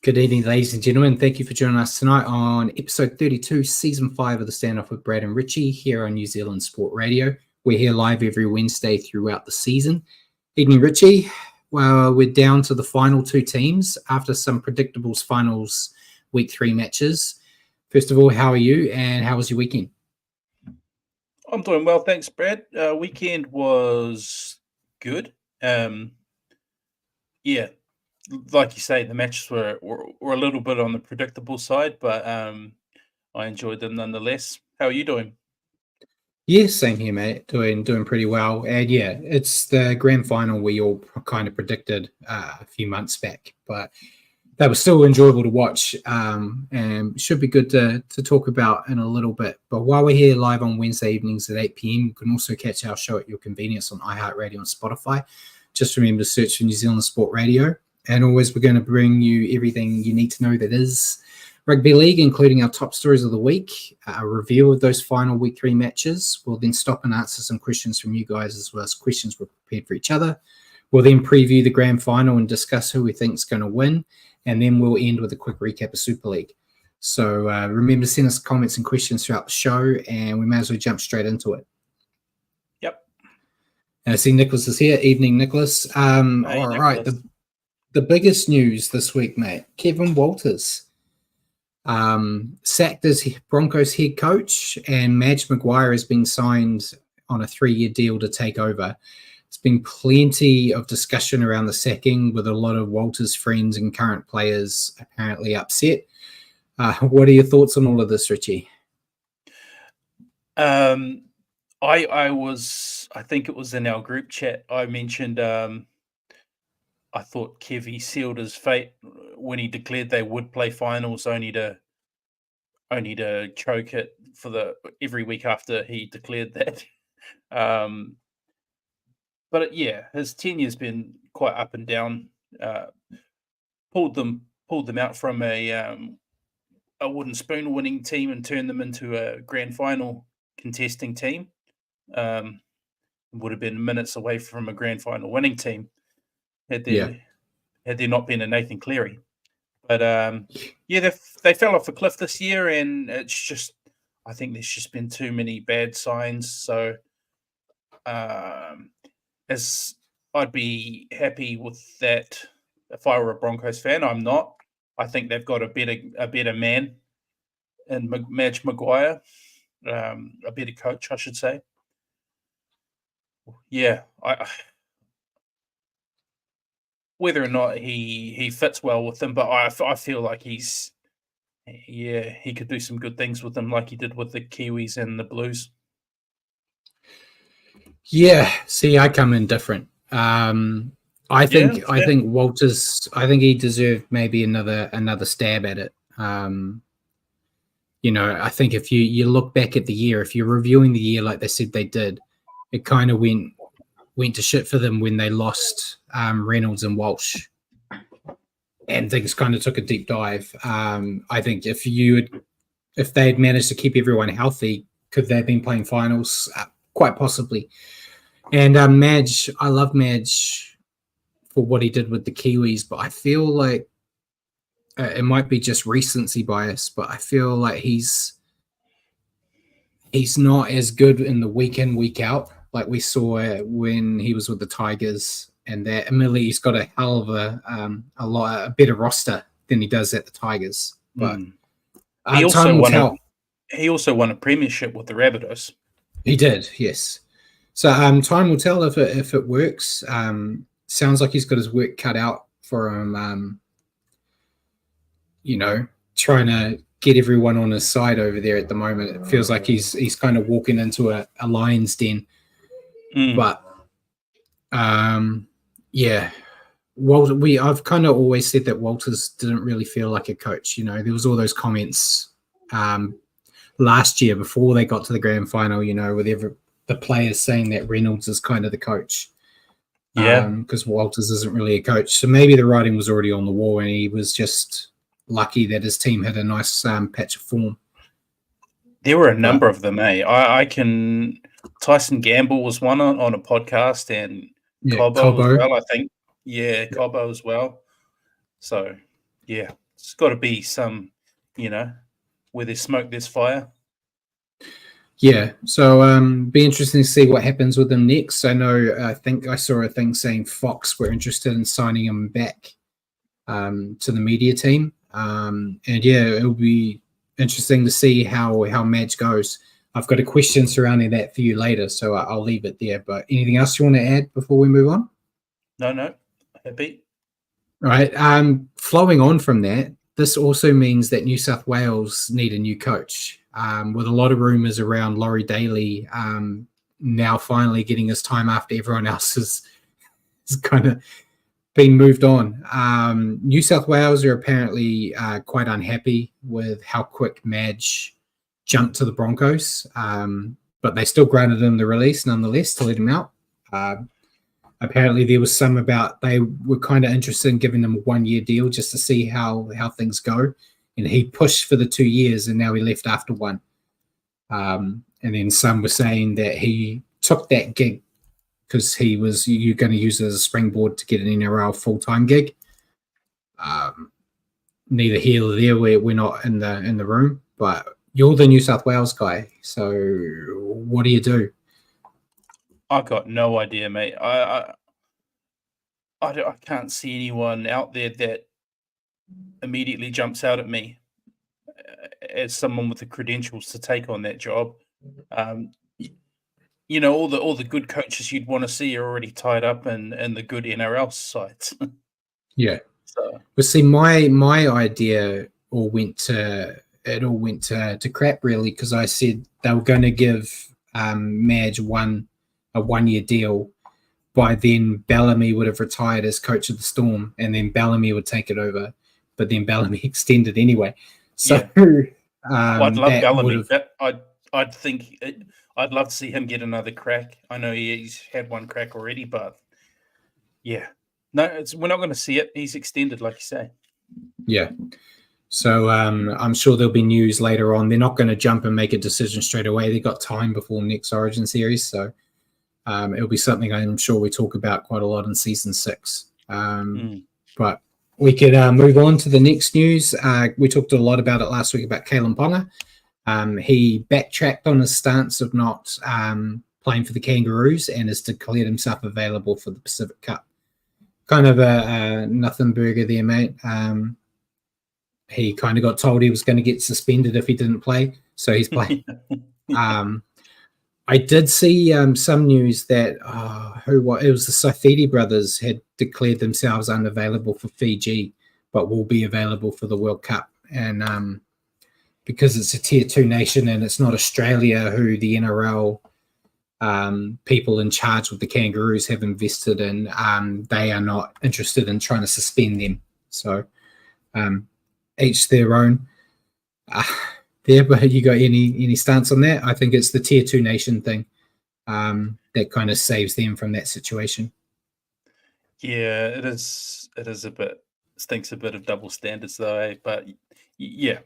Good evening, ladies and gentlemen. Thank you for joining us tonight on episode 32, season 5 of the Standoff with Brad and Richie here on New Zealand Sport Radio. We're here live every Wednesday throughout the season. Evening, Richie. Well, we're down to the final two teams after some predictables finals week 3 matches. First of all, how are you and how was your weekend? I'm doing well, thanks, Brad. Weekend was good. Like you say, the matches were a little bit on the predictable side, but I enjoyed them nonetheless. How are you doing? Yeah, same here, mate. Doing pretty well. And yeah, it's the grand final we all kind of predicted a few months back, but that was still enjoyable to watch and should be good to talk about in a little bit. But while we're here live on Wednesday evenings at 8 p.m, you can also catch our show at your convenience on iHeartRadio and Spotify. Just remember to search for New Zealand Sport Radio. And always, we're going to bring you everything you need to know that is rugby league, including our top stories of the week, a review of those final week 3 matches. We'll then stop and answer some questions from you guys as well as questions we're prepared for each other. We'll then preview the grand final and discuss who we think is going to win. And then we'll end with a quick recap of Super League. So remember to send us comments and questions throughout the show, and we may as well jump straight into it. Yep. And I see Nicholas is here. Evening, Nicholas. Hey, all Nicholas. right. The biggest news this week, mate, Kevin Walters sacked as Broncos head coach, and Madge Maguire has been signed on a 3-year deal to take over. There's been plenty of discussion around the sacking, with a lot of Walters' friends and current players apparently upset. What are your thoughts on all of this, Richie? I think it was in our group chat. I mentioned I thought Kevy sealed his fate when he declared they would play finals, only to choke it for every week after he declared that. But yeah, his tenure's been quite up and down. Pulled them out from a wooden spoon winning team and turned them into a grand final contesting team. Would have been minutes away from a grand final winning team had there not been a Nathan Cleary. But they fell off a cliff this year, and it's just, I think there's just been too many bad signs. So as I'd be happy with that if I were a Broncos fan. I'm not. I think they've got a better man in Madge Maguire, a better coach, I should say. Yeah, whether or not he fits well with them, but I feel like he could do some good things with them, like he did with the Kiwis and the Blues. Yeah, see, I come in different. I think Walters, I think he deserved maybe another stab at it. I think if you look back at the year, if you're reviewing the year like they said they did, it kind of went to shit for them when they lost Reynolds and Walsh, and things kind of took a deep dive. I think if they had managed to keep everyone healthy, could they have been playing finals? Quite possibly. And Madge, I love Madge for what he did with the Kiwis, but I feel like it might be just recency bias, but I feel like he's not as good in the week in, week out like we saw when he was with the Tigers, and that admittedly he's got a hell of a better roster than he does at the Tigers. But he also won a premiership with the Rabbitohs. He did, yes. So time will tell if it works. Sounds like he's got his work cut out for him. Trying to get everyone on his side over there at the moment. It feels like he's kind of walking into a lion's den. But I've kind of always said that Walters didn't really feel like a coach. There was all those comments last year before they got to the grand final, with the players saying that Reynolds is kind of the coach. Yeah. Because Walters isn't really a coach. So maybe the writing was already on the wall, and he was just lucky that his team had a nice patch of form. There were a number of them, I can... Tyson Gamble was one on a podcast, and Cobbo as well, I think. Yeah, Cobbo as well. So, yeah, It's got to be some, where there's smoke, there's fire. Yeah, so be interesting to see what happens with him next. I think I saw a thing saying Fox were interested in signing him back to the media team. And yeah, it'll be interesting to see how Madge goes. I've got a question surrounding that for you later, so I'll leave it there. But anything else you want to add before we move on? No, happy. All right. Flowing on from that, this also means that New South Wales need a new coach. With a lot of rumours around Laurie Daly now finally getting his time after everyone else has kind of been moved on. New South Wales are apparently quite unhappy with how quick Madge jumped to the Broncos, but they still granted him the release nonetheless to let him out. Apparently there was some about they were kind of interested in giving him a 1-year deal just to see how things go. And he pushed for the 2 years and now he left after one. And then some were saying that he took that gig because you're going to use it as a springboard to get an NRL full-time gig. Neither here or there, we're not in the room, but you're the New South Wales guy. So what do you do? I got no idea, mate. I can't see anyone out there that immediately jumps out at me as someone with the credentials to take on that job. All the good coaches you'd want to see are already tied up in the good NRL sides. Yeah. So, well, see, my idea all went to crap really because I said they were going to give Madge a 1-year deal. By then, Bellamy would have retired as coach of the Storm, and then Bellamy would take it over. But then Bellamy extended anyway. So I'd love Bellamy. I'd love to see him get another crack. I know he's had one crack already, but yeah, no, we're not going to see it. He's extended, like you say. Yeah. So I'm sure there'll be news later on. They're not going to jump and make a decision straight away. They've got time before next Origin series, so. It'll be something I'm sure we talk about quite a lot in season 6. But we could move on to the next news. We talked a lot about it last week about Kalen Ponga. He backtracked on his stance of not playing for the Kangaroos and has declared himself available for the Pacific Cup. Kind of a nothing burger there, mate. He kind of got told he was going to get suspended if he didn't play, so he's playing. I did see some news that it was the Saifidi brothers had declared themselves unavailable for Fiji, but will be available for the World Cup. And because it's a tier 2 nation and it's not Australia who the NRL people in charge with the Kangaroos have invested in, they are not interested in trying to suspend them. So each their own. There, but you got any stance on that? I think it's the tier 2 nation thing that kind of saves them from that situation. Yeah, it is a bit stinks a bit of double standards though, eh? But yeah.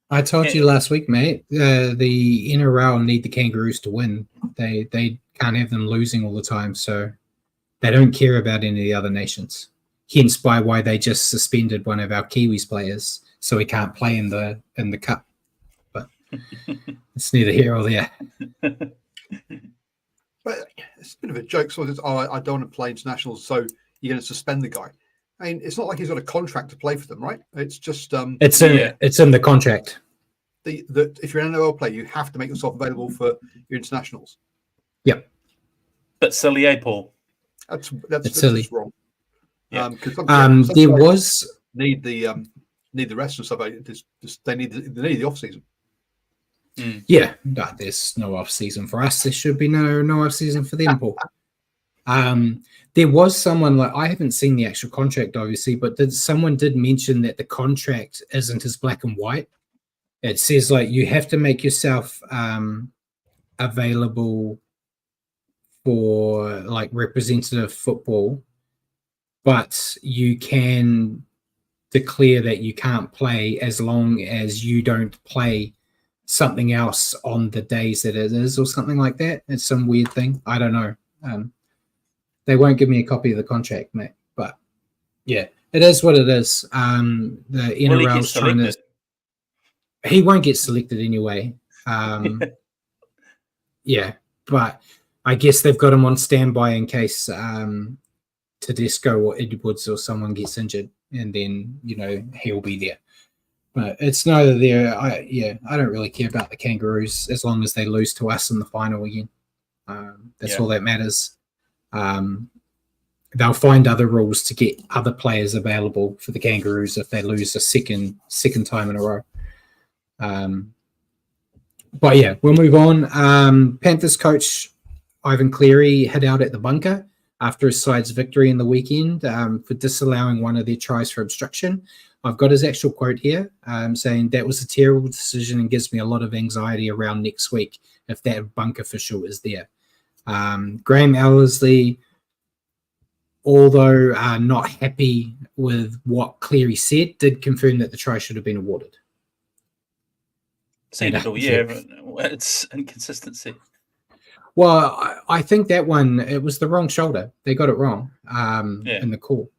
I told you last week, mate, the NRL need the Kangaroos to win. They can't have them losing all the time, so they don't care about any of the other nations. Hence why they just suspended one of our Kiwis players so he can't play in the cup. But it's neither here or there. But it's a bit of a joke. So I don't want to play internationals, so you're going to suspend the guy. I mean, it's not like he's got a contract to play for them, right? It's just it's in the contract. If you're an NRL player, you have to make yourself available for your internationals. Yep. But silly, eh, Paul? That's silly. Just wrong. Yeah. There was need the rest and stuff. They need the off season. Yeah, but there's no off season for us. There should be no off season for them, Paul. There was someone, like, I haven't seen the actual contract, obviously, but someone did mention that the contract isn't as black and white. It says, like, you have to make yourself available for, like, representative football, but you can declare that you can't play as long as you don't play something else on the days that it is, or something like that. It's some weird thing. I don't know. They won't give me a copy of the contract, mate, but Yeah, it is what it is. The Will he get NRL's trying to. selected? He won't get selected anyway. Yeah, but I guess they've got him on standby in case Tedesco or Edwards or someone gets injured, and then he'll be there. But it's neither there. I don't really care about the Kangaroos as long as they lose to us in the final again. That's all that matters. They'll find other rules to get other players available for the Kangaroos if they lose a second time in a row. But yeah, we'll move on. Panthers coach Ivan Cleary hit out at the bunker after his side's victory in the weekend for disallowing one of their tries for obstruction. I've got his actual quote here saying that was a terrible decision and gives me a lot of anxiety around next week if that bunker official is there. Graham Ellerslie, although not happy with what Cleary said, did confirm that the try should have been awarded. Seen it all year, but it's inconsistency. Well, I think that one, it was the wrong shoulder. They got it wrong in the call.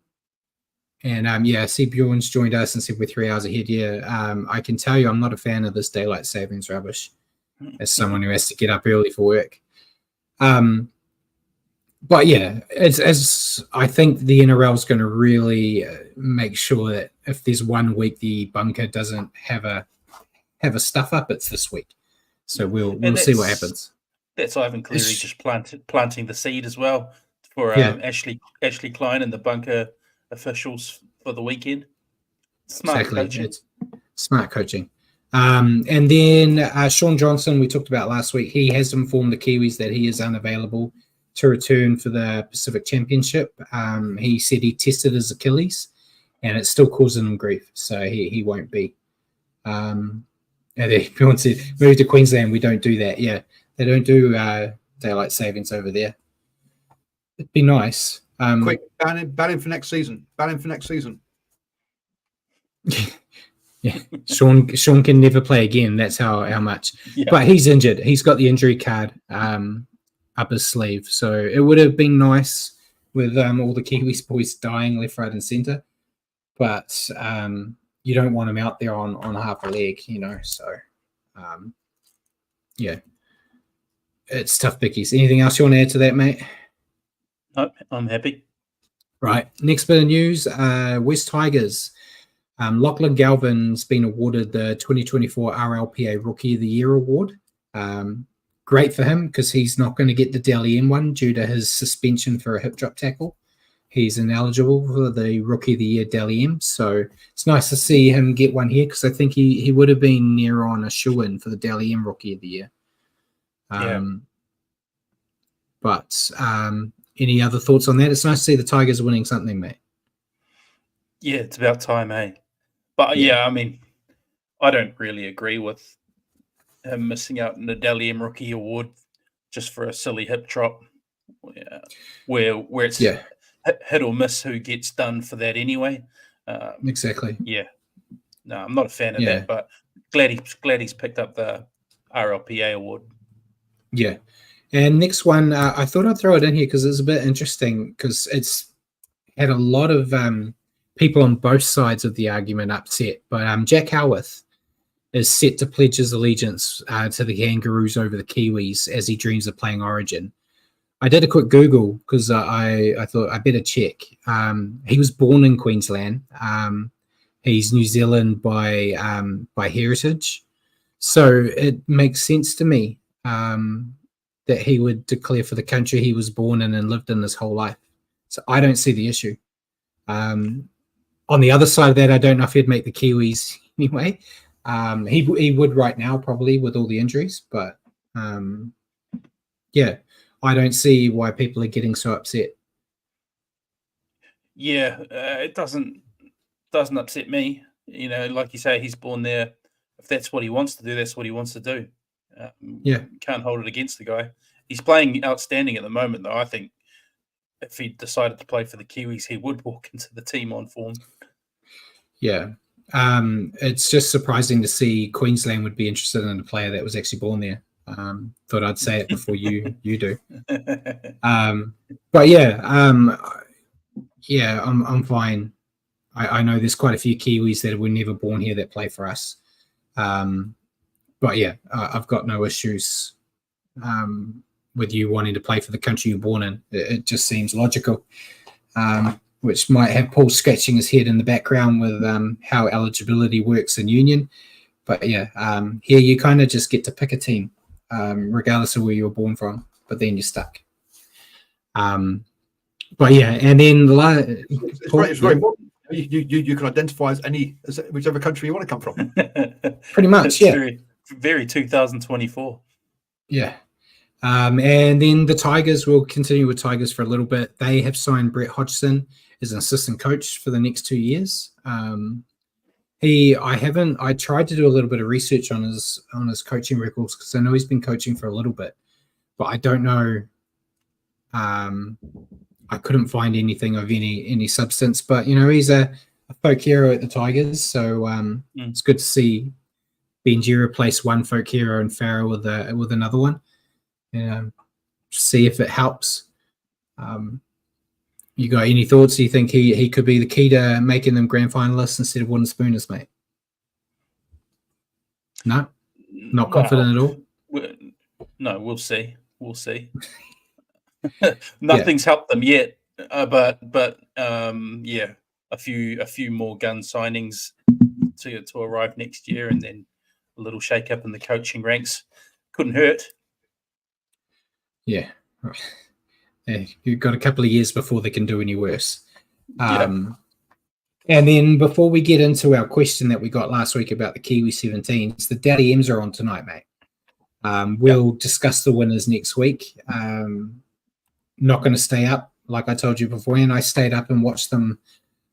And I see Bjorn's joined us and said we're 3 hours ahead. Yeah, I can tell you I'm not a fan of this daylight savings rubbish as someone who has to get up early for work. But yeah, as I think the NRL is going to really make sure that if there's 1 week the bunker doesn't have a stuff up, it's this week. So we'll see what happens. That's Ivan Cleary just planting the seed as well for Ashley Klein and the bunker officials for the weekend. Smart coaching. It's smart coaching. And then Sean Johnson, we talked about last week, he has informed the Kiwis that he is unavailable to return for the Pacific Championship. He said he tested his Achilles and it's still causing him grief, so he won't be. And everyone said, move to Queensland, we don't do that. Yeah, they don't do daylight savings over there. It'd be nice. Quick, ban him for next season. Yeah, Sean can never play again. That's how much. Yeah. But he's injured. He's got the injury card up his sleeve. So it would have been nice with all the Kiwis boys dying left, right, and centre. But you don't want him out there on half a leg, So yeah, it's tough bickies. Anything else you want to add to that, mate? No, I'm happy. Right. Next bit of news, West Tigers. Lachlan Galvin's been awarded the 2024 RLPA Rookie of the Year award. Great for him because he's not going to get the Dally M one due to his suspension for a hip drop tackle. He's ineligible for the Rookie of the Year Dally M. So it's nice to see him get one here because I think he would have been near on a shoe-in for the Dally M Rookie of the Year. But any other thoughts on that? It's nice to see the Tigers winning something, mate. Yeah, it's about time, eh? But yeah, I mean, I don't really agree with him missing out on the Dally M Rookie Award just for a silly hip drop, where it's hit or miss who gets done for that anyway. Exactly. Yeah. No, I'm not a fan of that, but glad he's picked up the RLPA award. Yeah. And next one, I thought I'd throw it in here because it's a bit interesting because it's had a lot of people on both sides of the argument upset. But Jack Howarth is set to pledge his allegiance to the Kangaroos over the Kiwis as he dreams of playing Origin. I did a quick Google because I thought I better check. He was born in Queensland. He's New Zealand by heritage. So it makes sense to me that he would declare for the country he was born in and lived in his whole life. So I don't see the issue. On the other side of that, I don't know if he'd make the Kiwis anyway. He would right now probably with all the injuries, but I don't see why people are getting so upset. Yeah, it doesn't upset me. Like you say, he's born there. If that's what he wants to do, that's what he wants to do. Can't hold it against the guy. He's playing outstanding at the moment, though. I think if he decided to play for the Kiwis, he would walk into the team on form. Yeah. It's just surprising to see Queensland would be interested in a player that was actually born there. Thought I'd say it before you do. But yeah, I'm fine. I know there's quite a few Kiwis that were never born here that play for us. But yeah, I've got no issues with you wanting to play for the country you're born in. It just seems logical, which might have Paul scratching his head in the background with how eligibility works in union. But yeah, here you kind of just get to pick a team, regardless of where you were born from, but then you're stuck. But yeah, and then it's very modern. You can identify as whichever country you want to come from. Pretty much, yeah. Very, very 2024. Yeah. And then the Tigers will continue with Tigers for a little bit. They have signed Brett Hodgson as an assistant coach for the next 2 years. I tried to do a little bit of research on his coaching records because I know he's been coaching for a little bit, but I don't know. I couldn't find anything of any substance, but he's a folk hero at the Tigers, so it's good to see Benji replace one folk hero and Farah with another one. See if it helps. You got any thoughts? Do you think he could be the key to making them grand finalists instead of wooden spooners, mate? No, not confident at all. No, we'll see. We'll see. Nothing's helped them yet, but yeah, a few more gun signings to arrive next year, and then a little shake up in the coaching ranks couldn't hurt. Yeah. You've got a couple of years before they can do any worse. And then before we get into our question that we got last week about the Kiwi 17s, the Daddy M's are on tonight, mate. We'll discuss the winners next week. Not going to stay up, like I told you before, and I stayed up and watched them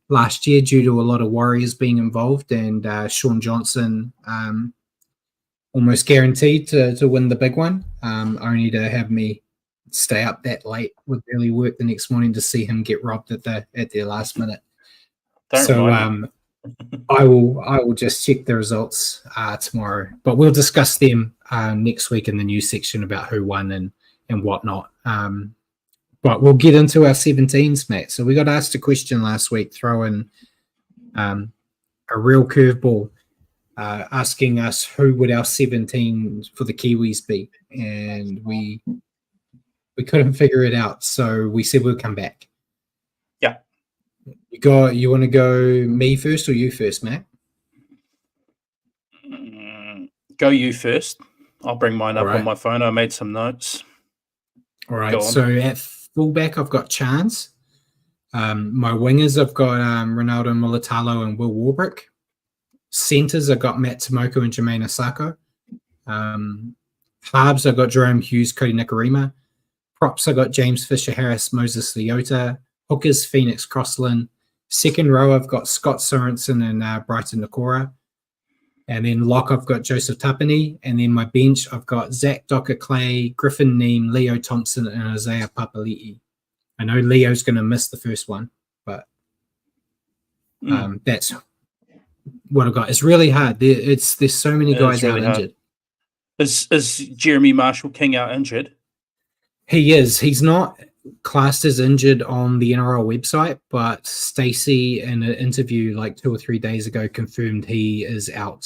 last year due to a lot of Warriors being involved, and Sean Johnson almost guaranteed to win the big one, only to have me stay up that late with early work the next morning to see him get robbed at the last minute. I will just check the results tomorrow, but we'll discuss them next week in the news section about who won and whatnot. But we'll get into our 17s, Matt. So we got asked a question last week, throwing a real curveball, asking us who would our 17 for the Kiwis be, and we couldn't figure it out. So we said we'll come back. Yeah. You want to go me first or you first, Matt? Go you first. I'll bring mine up on my phone. I made some notes. All right. So at fullback, I've got Chance. My wingers, I've got Ronaldo Militalo and Will Warbrick. Centers, I've got Matt Tomoko and Jermaine Asako. Halves, I've got Jerome Hughes, Cody Nikarima. Props, I got James Fisher-Harris, Moses Leota. Hookers, Phoenix Crossland. Second row, I've got Scott Sorensen and Brighton Nakora. And then lock, I've got Joseph Tapani. And then my bench, I've got Zach Docker-Clay, Griffin Neem, Leo Thompson, and Isaiah Papali'i. I know Leo's going to miss the first one, but that's what I've got. It's really hard. There's so many guys really out injured. Is Jeremy Marshall-King out injured? He is. He's not classed as injured on the NRL website, but Stacey, in an interview like 2 or 3 days ago, confirmed he is out.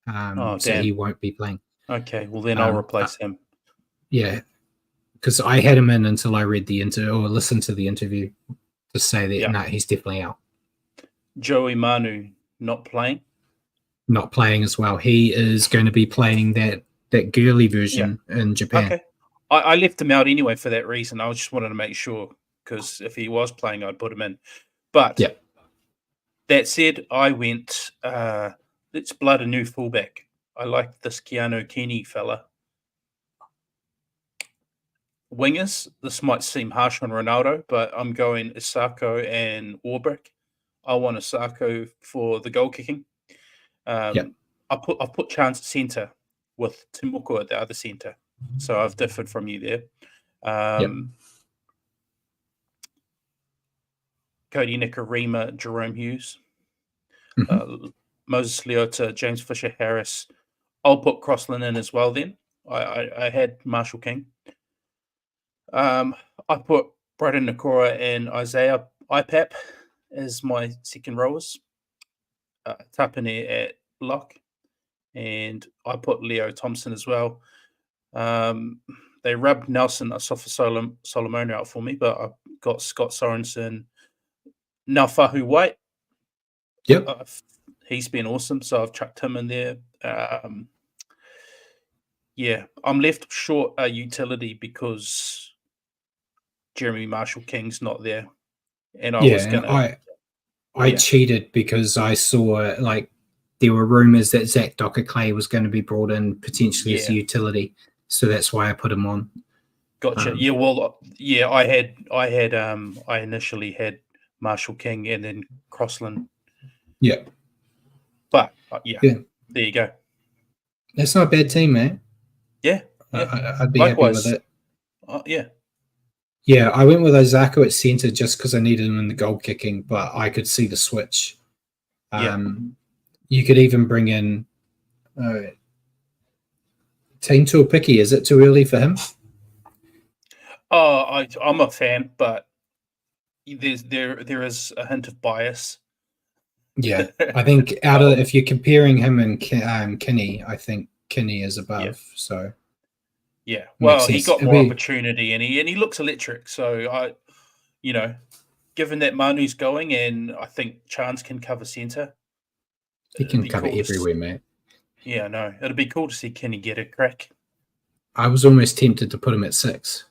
So he won't be playing. Okay, well then I'll replace him. Yeah, because I had him in until I read the or listened to the interview to say that no, he's definitely out. Joey Manu not playing? Not playing as well. He is going to be playing that girly version in Japan. Okay. I left him out anyway for that reason. I just wanted to make sure, because if he was playing, I'd put him in. But that said, I went, let's blood a new fullback. I like this Keanu Kini fella. Wingers, this might seem harsh on Ronaldo, but I'm going Asako and Warbrick. I want Asako for the goal kicking. I put Chance at centre with Timuko at the other centre. So I've differed from you there. Cody Nikarima, Jerome Hughes, Moses Leota, James Fisher-Harris. I'll put Crossland in as well then. I had Marshall King. I put Brighton Nakora and Isaiah IPAP as my second rowers. Tapane at lock, and I put Leo Thompson as well. They rubbed Nelson Asafa Solomon out for me, but I got Scott Sorensen, Naufahu White. Yep. He's been awesome, so I've chucked him in there. Yeah, I'm left short a utility because Jeremy Marshall King's not there, and I cheated because I saw like there were rumors that Zach Docker Clay was going to be brought in potentially as a utility, so that's why I put him on. Gotcha. I initially had Marshall King and then Crossland. Yeah, but there you go. That's not a bad team, man. Yeah, I'd be Likewise. happy with it. Yeah, I went with Ozako at center just because I needed him in the goal kicking, but I could see the switch. You could even bring in Team Tuapiki. Is it too early for him? I'm a fan, but there is a hint of bias. Yeah, I think if you're comparing him and Kinney, I think Kinney is above. So well, he got more opportunity, and he looks electric. So given that Manu's going, and I think Chance can cover center, he can cover everywhere, mate. Yeah, no, it'd be cool to see Kinney get a crack. I was almost tempted to put him at 6.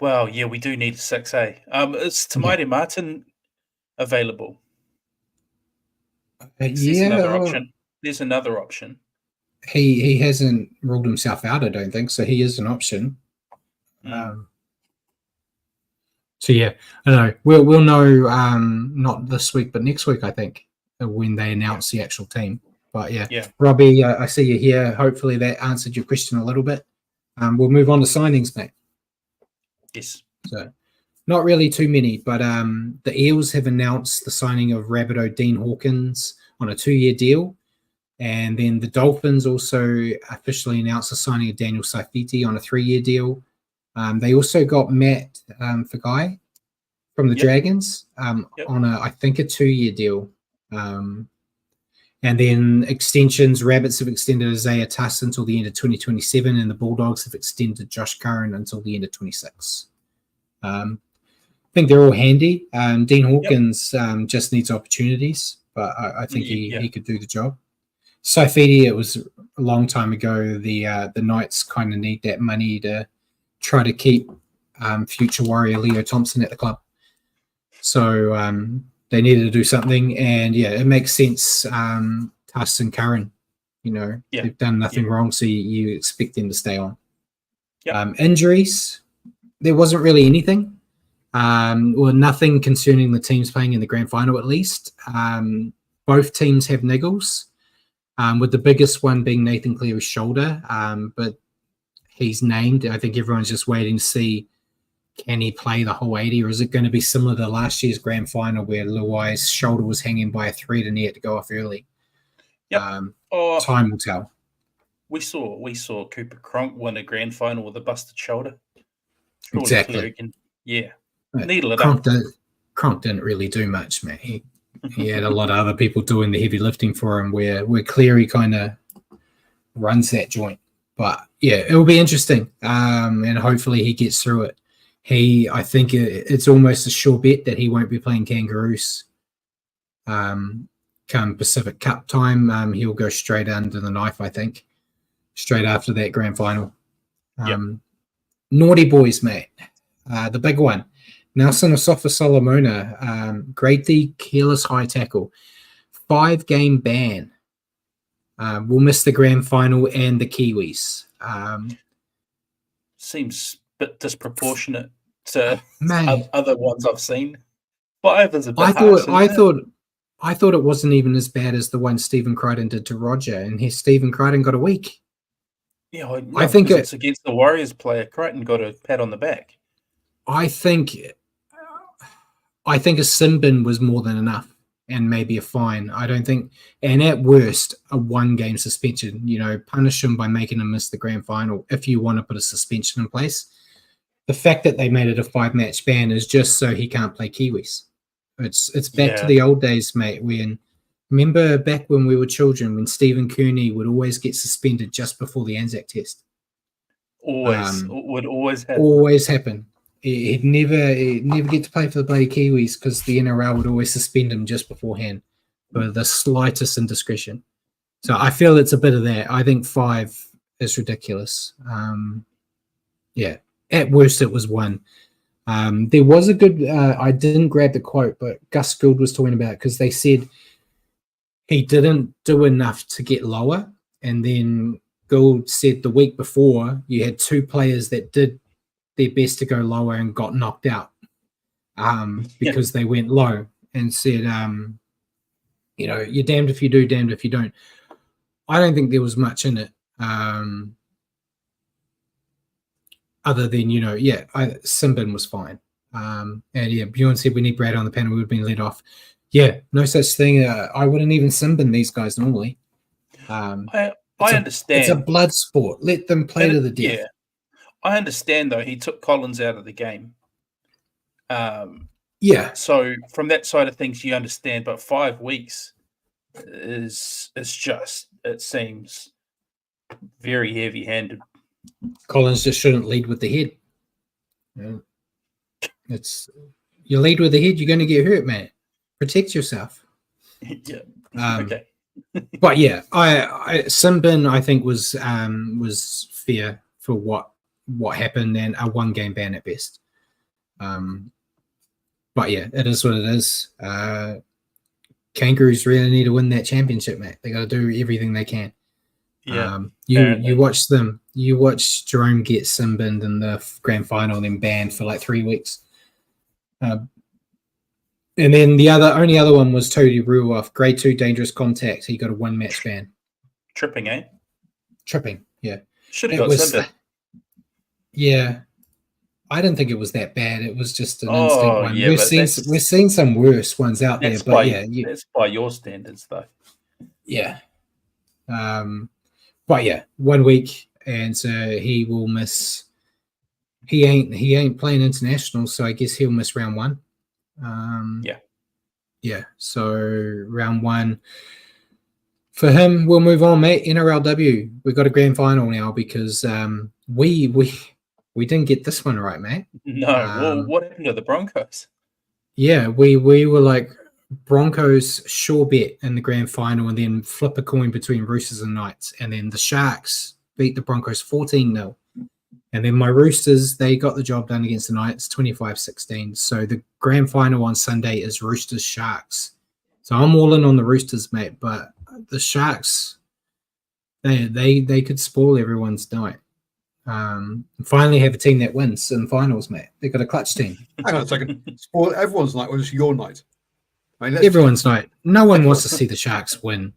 Well, yeah, we do need a 6A. Is Tamaire Martin available? There's another option. He hasn't ruled himself out, I don't think, so he is an option. So yeah, I don't know. We'll know not this week, but next week, I think, when they announce the actual team. But yeah. Robbie, I see you here. Hopefully that answered your question a little bit. We'll move on to signings, mate. Yes. So not really too many, but the Eels have announced the signing of Rabbitoh Dean Hawkins on a 2-year deal. And then the Dolphins also officially announced the signing of Daniel Saifiti on a 3-year deal. They also got Matt Fagai from the Dragons on I think a 2-year deal. And then extensions, Rabbits have extended Isaiah Tuss until the end of 2027, and the Bulldogs have extended Josh Curran until the end of 26. I think they're all handy. Dean Hawkins just needs opportunities, but I think he could do the job. Saifiti, it was a long time ago. The Knights kind of need that money to try to keep future Warrior Leo Thompson at the club. So they needed to do something, and it makes sense. Tuss and Curran, they've done nothing wrong, so you expect them to stay on. Injuries, there wasn't really anything, or nothing concerning the teams playing in the grand final. At least both teams have niggles, with the biggest one being Nathan Cleary's shoulder, but he's named. I think everyone's just waiting to see, can he play the whole 80, or is it going to be similar to last year's grand final where Luai's shoulder was hanging by a thread and he had to go off early? Time will tell. We saw Cooper Cronk win a grand final with a busted shoulder. Surely exactly. Needle it up. Cronk didn't really do much, man. He had a lot of other people doing the heavy lifting for him, where Cleary kind of runs that joint. But it will be interesting, and hopefully he gets through it. I think it's almost a sure bet that he won't be playing Kangaroos come Pacific Cup time. He'll go straight under the knife, I think, straight after that grand final. Naughty boys, mate. The big one. Nelson Asafa Solomona, grade D careless high tackle. 5-game ban. We'll miss the grand final and the Kiwis. Seems a bit disproportionate to other ones I've seen. 5 is a bit I thought it wasn't even as bad as the one Stephen Crichton did to Roger, and Stephen Crichton got a week. Yeah, I think it's against the Warriors player. Crichton got a pat on the back. I think a sin bin was more than enough, and maybe a fine. I don't think, and at worst, a 1-game suspension. Punish him by making him miss the grand final if you want to put a suspension in place. the fact that they made it a 5-match ban is just so he can't play Kiwis. It's back to Yeah. the old days, mate. Remember back when we were children, when Stephen Kearney would always get suspended just before the Anzac Test. Would always happen. Always happen. He'd never get to play for the bloody Kiwis because the NRL would always suspend him just beforehand for the slightest indiscretion. So I feel it's a bit of that. I think 5 is ridiculous. Yeah, at worst it was 1. There was a good. I didn't grab the quote, but Gus Gould was talking about it because they said he didn't do enough to get lower, and then Gould said the week before you had 2 players that did their best to go lower and got knocked out because they went low, and said, you're damned if you do, damned if you don't. I don't think there was much in it, other than Simbin was fine, and Bjorn said we need Brad on the panel. We've been let off. Yeah, no such thing. I wouldn't even Simbin these guys normally. I understand. It's a blood sport. Let them play to the death. Yeah, I understand though. He took Collins out of the game. Yeah. So from that side of things, you understand. But 5 weeks is just, it seems very heavy-handed. Collins just shouldn't lead with the head. You lead with the head, you're going to get hurt, man. Protect yourself. Yeah. Okay. But yeah, I Simbin I think was fair for what happened, and a 1-game ban at best. But yeah, it is what it is. Kangaroos really need to win that championship, mate. They got to do everything they can. Yeah. You watch them. You watch Jerome get Simbined in the grand final, then banned for like 3 weeks. And then the only other one was Tony Ruoff, grade 2 dangerous contact. He got a 1-match ban. Tripping, eh? Tripping, yeah. Should have got Simbin. Yeah. I didn't think it was that bad. It was just an instinct one. Yeah, we've seen some worse ones out there, but that's by your standards, though. Yeah. But yeah, 1 week, and so he will miss. He ain't playing international, so I guess he'll miss round 1. Yeah. So round 1 for him. We'll move on, mate. NRLW. We've got a grand final now because we didn't get this one right, mate. No. Well, what happened to the Broncos? Yeah, we were like Broncos sure bet in the grand final, and then flip a coin between Roosters and Knights, and then the Sharks beat the Broncos 14-0. And then my Roosters, they got the job done against the Knights 25-16. So the grand final on Sunday is Roosters Sharks. So I'm all in on the Roosters, mate, but the Sharks, they could spoil everyone's night. Finally have a team that wins in finals, mate. They've got a clutch team. Hang on a second. Spoil everyone's night or just your night? I mean, Everyone's night. No one wants to see the Sharks win.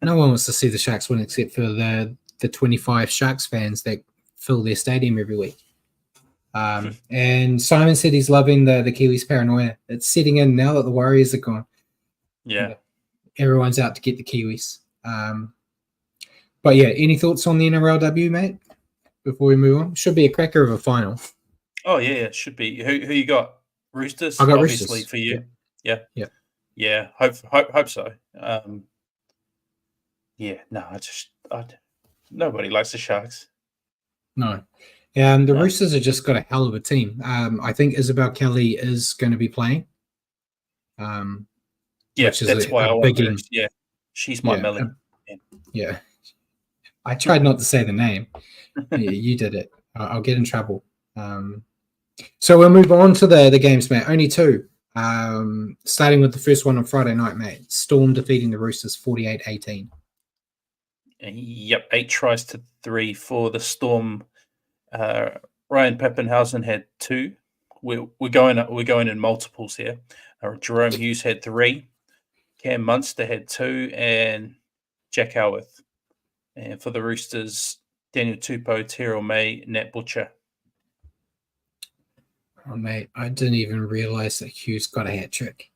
No one wants to see the Sharks win except for the 25 Sharks fans that fill their stadium every week. And Simon said he's loving the Kiwis paranoia. It's setting in now that the Warriors are gone. Yeah. Everyone's out to get the Kiwis. But yeah, any thoughts on the NRLW, mate? Before we move on, should be a cracker of a final. Oh yeah, it should be. Who you got? Roosters. I got obviously Roosters for you. Yeah. Yeah. Hope so. Yeah. No, nobody likes the Sharks. No. The Roosters have just got a hell of a team. I think Isabel Kelly is going to be playing. Yeah, which is that's why I big want her. Yeah, she's my Melly. Yeah. I tried not to say the name. Yeah, you did it. I'll get in trouble. So we'll move on to the games, mate. Only 2. Starting with the first one on Friday night, mate. Storm defeating the Roosters 48-18. Yep, 8 tries to 3 for the Storm. Ryan Pappenhausen had 2. We're going in multiples here. Jerome Hughes had 3. Cam Munster had 2, and Jack Howarth. And for the Roosters, Daniel Tupou, Terrell May, Nat Butcher. Oh, mate, I didn't even realize that Hughes got a hat trick.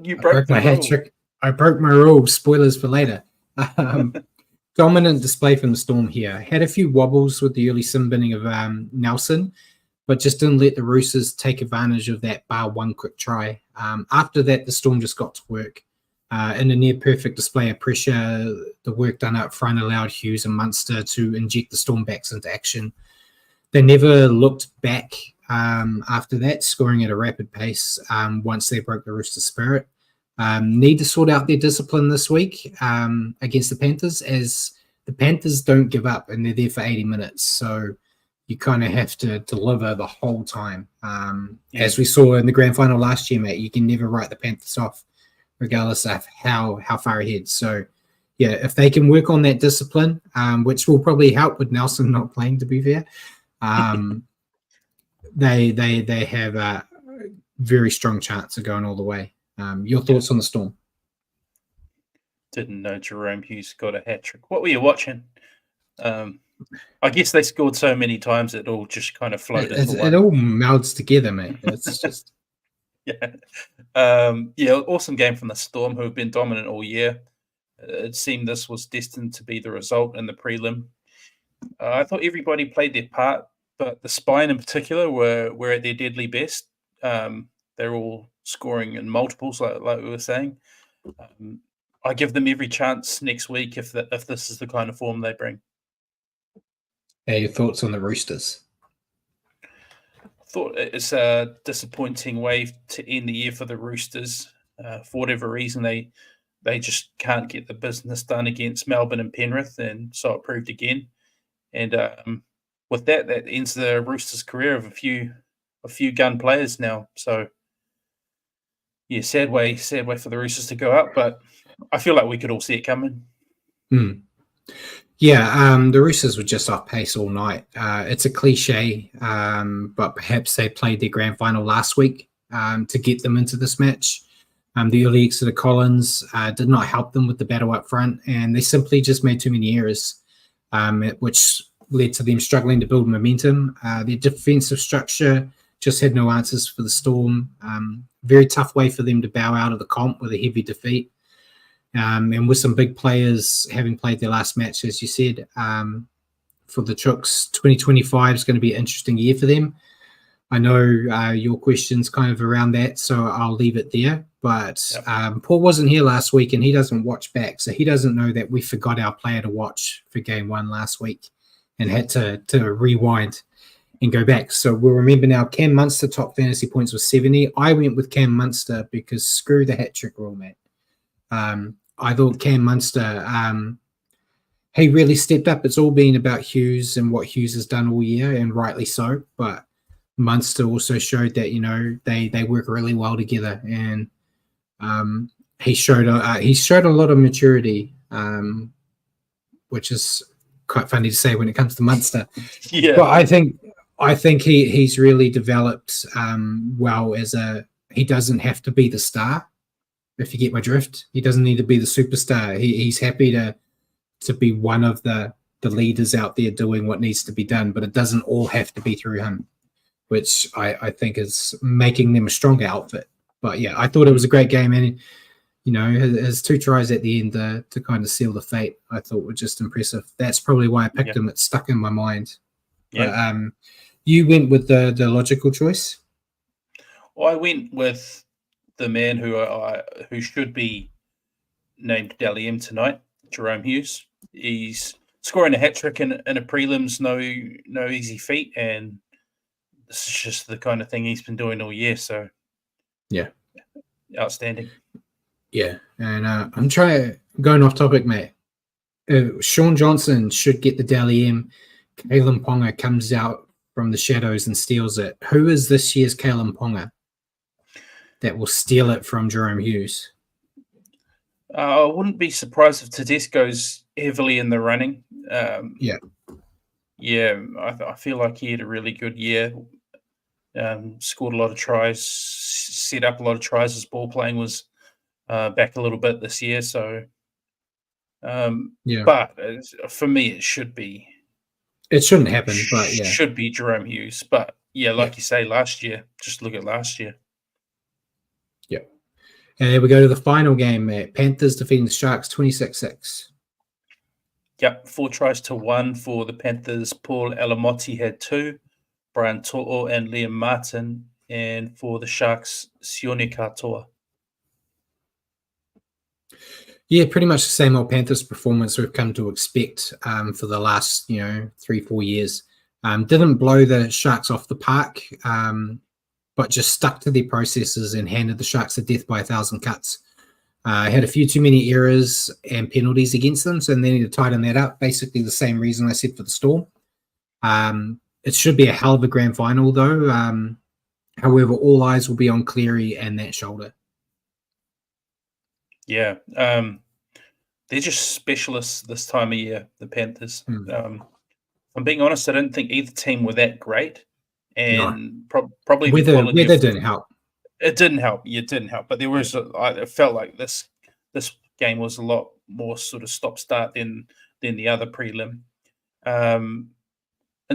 You broke my hat trick. I broke my rule. Spoilers for later. dominant display from the Storm here. Had a few wobbles with the early sim binning of Nelson, but just didn't let the Roosters take advantage of that bar one quick try. After that, the Storm just got to work. In a near perfect display of pressure, the work done up front allowed Hughes and Munster to inject the Storm backs into action. They never looked back after that, scoring at a rapid pace once they broke the Rooster spirit. Need to sort out their discipline this week against the Panthers, as the Panthers don't give up and they're there for 80 minutes. So you kind of have to deliver the whole time. As we saw in the grand final last year, mate, you can never write the Panthers off, regardless of how far ahead. So, yeah, if they can work on that discipline, which will probably help with Nelson not playing, to be fair, they have a very strong chance of going all the way. Your thoughts on the Storm? Didn't know Jerome Hughes got a hat trick. What were you watching? I guess they scored so many times it all just kind of floated. It all melds together, mate. It's just awesome game from the Storm, who have been dominant all year. It seemed this was destined to be the result in the prelim. I thought everybody played their part, but the spine in particular were at their deadly best. They're all scoring in multiples, like we were saying. I give them every chance next week if this is the kind of form they bring. Your thoughts on the Roosters? I thought it's a disappointing way to end the year for the Roosters. For whatever reason, they just can't get the business done against Melbourne and Penrith, and so it proved again. And with that ends the Roosters' career of a few gun players now. So yeah, sad way for the Roosters to go up, but I feel like we could all see it coming. Yeah, the Roosters were just off pace all night. It's a cliche, but perhaps they played their grand final last week to get them into this match. The early exit of Collins did not help them with the battle up front, and they simply just made too many errors, which led to them struggling to build momentum. Their defensive structure just had no answers for the Storm. Very tough way for them to bow out of the comp with a heavy defeat. And with some big players having played their last match, as you said, for the Chooks, 2025 is going to be an interesting year for them. I know your question's kind of around that, so I'll leave it there. But Paul wasn't here last week, and he doesn't watch back, so he doesn't know that we forgot our player to watch for game one last week and had to rewind and go back. So we'll remember now, Cam Munster top fantasy points was 70. I went with Cam Munster because screw the hat trick rule, mate. I thought Cam Munster, he really stepped up. It's all been about Hughes and what Hughes has done all year, and rightly so. But Munster also showed that, you know, they work really well together, and he showed a lot of maturity, which is quite funny to say when it comes to Munster. Yeah, but I think he's really developed well he doesn't have to be the star. If you get my drift, he doesn't need to be the superstar. He's happy to be one of the leaders out there doing what needs to be done, but it doesn't all have to be through him, which I think is making them a stronger outfit. But yeah, I thought it was a great game, and you know, his 2 tries at the end to kind of seal the fate, I thought were just impressive. That's probably why I picked him. It stuck in my mind. Yeah. But, you went with the logical choice. I went with the man who should be named Dally M tonight, Jerome Hughes. He's scoring a hat trick in a prelims, no easy feat, and this is just the kind of thing he's been doing all year. So yeah, outstanding. Yeah, and I'm going off topic, mate. Sean Johnson should get the Dally M. Kalen Ponga comes out from the shadows and steals it. Who is this year's Kalen Ponga that will steal it from Jerome Hughes? I wouldn't be surprised if Tedesco's heavily in the running. I feel like he had a really good year. Scored a lot of tries, set up a lot of tries. His ball playing was back a little bit this year. So, but for me, it should be. It shouldn't happen, but yeah, should be Jerome Hughes. But yeah, like you say, last year, just look at last year. Yeah. And we go to the final game, Panthers defeating the Sharks 26-6. Yep, 4-1 for the Panthers. Paul Alamotti had 2, Brian To'o and Liam Martin, and for the Sharks, Sione Katoa. Yeah, pretty much the same old Panthers performance we've come to expect for the last 3-4 years. Didn't blow the Sharks off the park, but just stuck to their processes and handed the Sharks to death by 1,000 cuts. Had a few too many errors and penalties against them, so they need to tighten that up. Basically the same reason I said for the Storm. It should be a hell of a grand final, though. However, all eyes will be on Cleary and that shoulder. Yeah, they're just specialists this time of year, the Panthers. If I'm being honest, I don't think either team were that great, and probably the quality weather didn't help. It didn't help. It didn't help. But there was, it felt like this game was a lot more sort of stop-start than the other prelim. And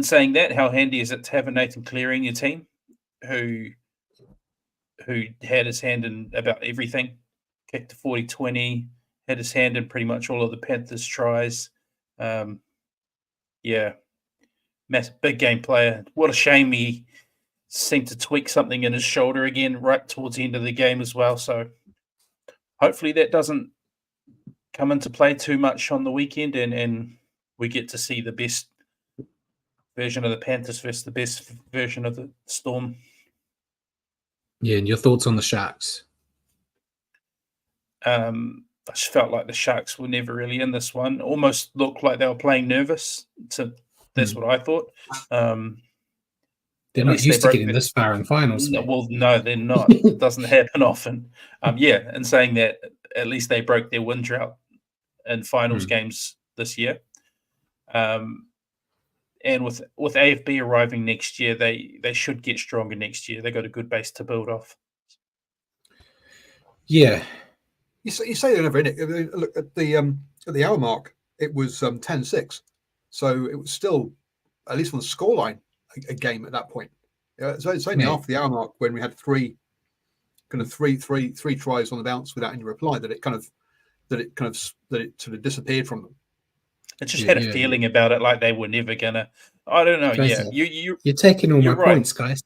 saying that, how handy is it to have a Nathan Cleary in your team who had his hand in about everything, kicked a 40-20, had his hand in pretty much all of the Panthers' tries. Yeah, massive, big game player. What a shame he seemed to tweak something in his shoulder again right towards the end of the game as well. So hopefully that doesn't come into play too much on the weekend, and we get to see the best version of the Panthers versus the best version of the Storm. Yeah, and your thoughts on the Sharks? I just felt like the Sharks were never really in this one. Almost looked like they were playing nervous. That's what I thought. They're not used to getting this far in finals. Well, no, they're not. It doesn't happen often. Yeah, and saying that, at least they broke their win drought in finals games this year. And with AFB arriving next year, they should get stronger next year. They got a good base to build off. Yeah. You say they're never in it. Look at the hour mark. It was 10-6, so it was still, at least on the scoreline, a game at that point. So it's only after the hour mark, when we had three tries on the bounce without any reply, that it sort of disappeared from them. I just had a feeling about it, like they were never gonna. I don't know. You're taking all my points, guys.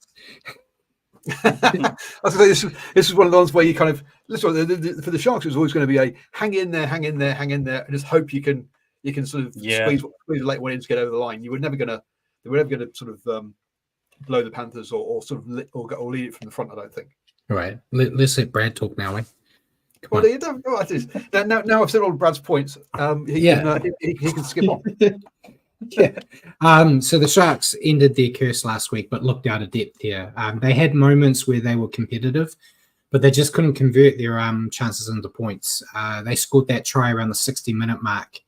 I was going to say, this is one of the ones where you kind of listen. For the Sharks, it's always going to be a hang in there, and just hope you can sort of squeeze a late one in to get over the line. They were never going to sort of blow the Panthers or lead it from the front. I don't think. All right, let's let Brad talk now, eh? Well, you don't. Now I've said all of Brad's points. He can skip on. Yeah. So the Sharks ended their curse last week, but looked out of depth here. They had moments where they were competitive, but they just couldn't convert their chances into points. They scored that try around the 60-minute mark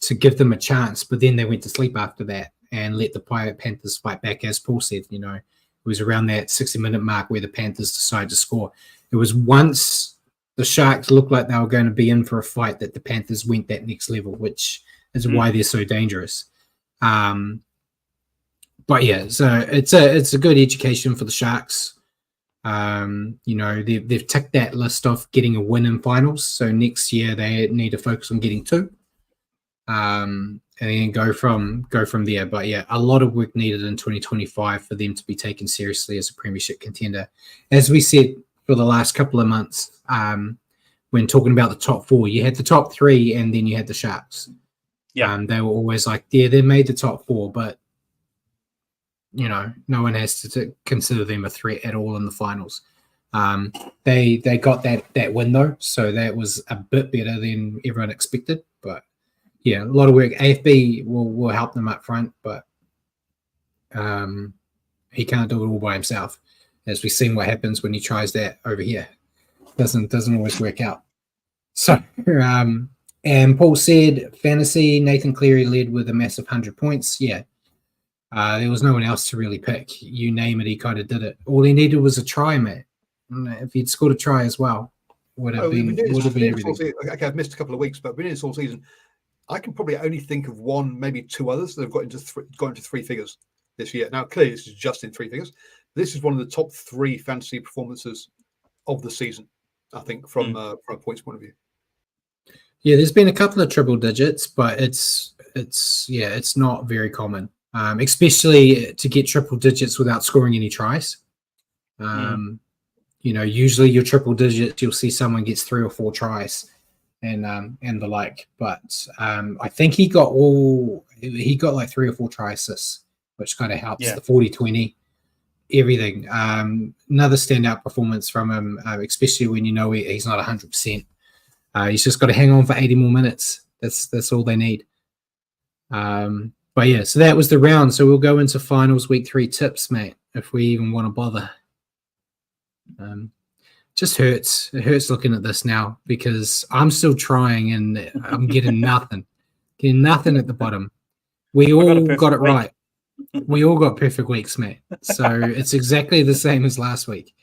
to give them a chance, but then they went to sleep after that and let the Panthers fight back. As Paul said, it was around that 60-minute mark where the Panthers decided to score. It was once the Sharks looked like they were going to be in for a fight that the Panthers went that next level, which is why they're so dangerous. But yeah, so it's a good education for the Sharks. They've ticked that list off getting a win in finals. So next year they need to focus on getting 2, and then go from there. But yeah, a lot of work needed in 2025 for them to be taken seriously as a premiership contender. As we said for the last couple of months, when talking about the top 4, you had the top 3, and then you had the Sharks. Yeah, they were always like, they made the top 4, but no one has to consider them a threat at all in the finals. They got that win though, so that was a bit better than everyone expected. But yeah, a lot of work. AFB will help them up front, but he can't do it all by himself. As we've seen what happens when he tries that over here, doesn't always work out. So. And Paul said, fantasy, Nathan Cleary led with a massive 100 points. Yeah. There was no one else to really pick. You name it, he kind of did it. All he needed was a try, mate. If he'd scored a try as well, would have been everything. Okay, I've missed a couple of weeks, but been in this all season. I can probably only think of one, maybe 2 others that have got into 3 figures this year. Now, clearly, this is just in 3 figures. This is one of the top 3 fantasy performances of the season, I think, from a points point of view. Yeah, there's been a couple of triple digits, but it's it's not very common, especially to get triple digits without scoring any tries. Usually your triple digits, you'll see someone gets 3 or 4 tries and the like. But I think he got like 3 or 4 try assists, which kind of helps the 40-20, everything. Another standout performance from him, especially when he's not 100%. He's just got to hang on for 80 more minutes. That's all they need. But yeah, so that was the round. So we'll go into finals week 3 tips, mate, if we even want to bother. Just hurts. It hurts looking at this now because I'm still trying and I'm getting nothing. Getting nothing at the bottom. We all got it right. We all got perfect weeks, mate. So it's exactly the same as last week.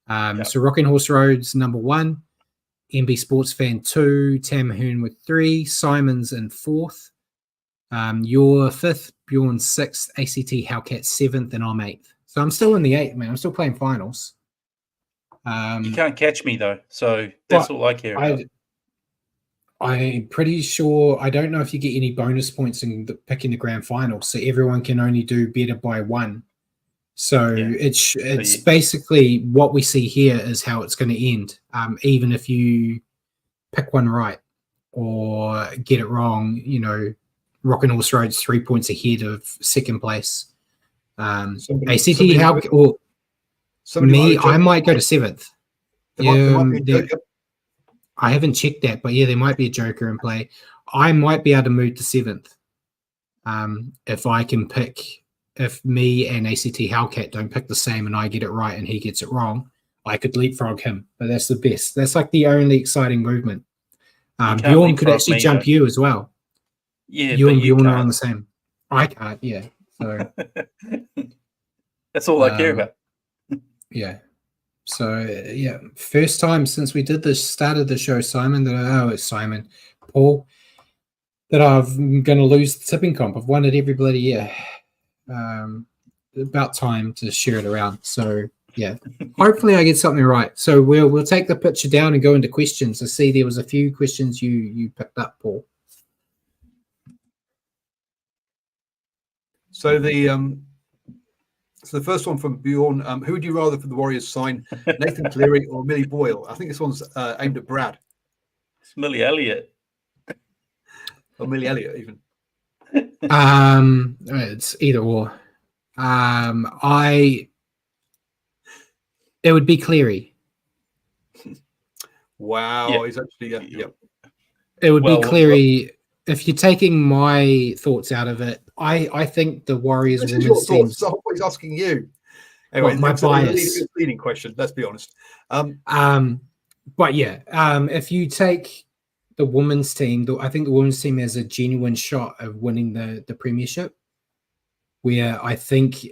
So Rocking Horse Roads, number 1. MB Sports Fan 2. Tam Hearn with 3. Simon's in 4th. You're 5th. Bjorn 6th. ACT Hellcat 7th. And I'm 8th. So I'm still in the 8th, man. I'm still playing finals. You can't catch me though, so that's all I care about. I'm pretty sure. I don't know if you get any bonus points in picking the grand final, so everyone can only do better by 1. So it's basically what we see here is how it's going to end. Even if you pick one right or get it wrong, Rockin' Horse Road's 3 points ahead of second place. ACT Help or. I might go to 7th. I haven't checked that, but there might be a joker in play. I might be able to move to 7th if I can pick. If me and ACT Hellcat don't pick the same and I get it right and he gets it wrong, I could leapfrog him. But that's the best. That's like the only exciting movement. Bjorn could actually jump you as well. Yeah, you and Bjorn are on the same. I can't. Yeah. So that's all I care about. Yeah. So first time since we started the show, Paul, that I'm going to lose the tipping comp. I've won it every bloody year. About time to share it around. So hopefully I get something right. So we'll take the picture down and go into questions. I see there was a few questions you picked up, Paul. So the first one from Bjorn, who would you rather for the Warriors sign, Nathan Cleary or Millie Boyle? I think this one's aimed at Brad. It's Millie Elliott. Or Millie Elliott, even. It's either or. It would be Cleary. Wow, he's actually It would be Cleary. If you're taking my thoughts out of it, I think the Warriors women's team. So he's asking you. Anyway, my bias. Leading question. Let's be honest. But if you take the women's team, I think the women's team has a genuine shot of winning the premiership. Where I think,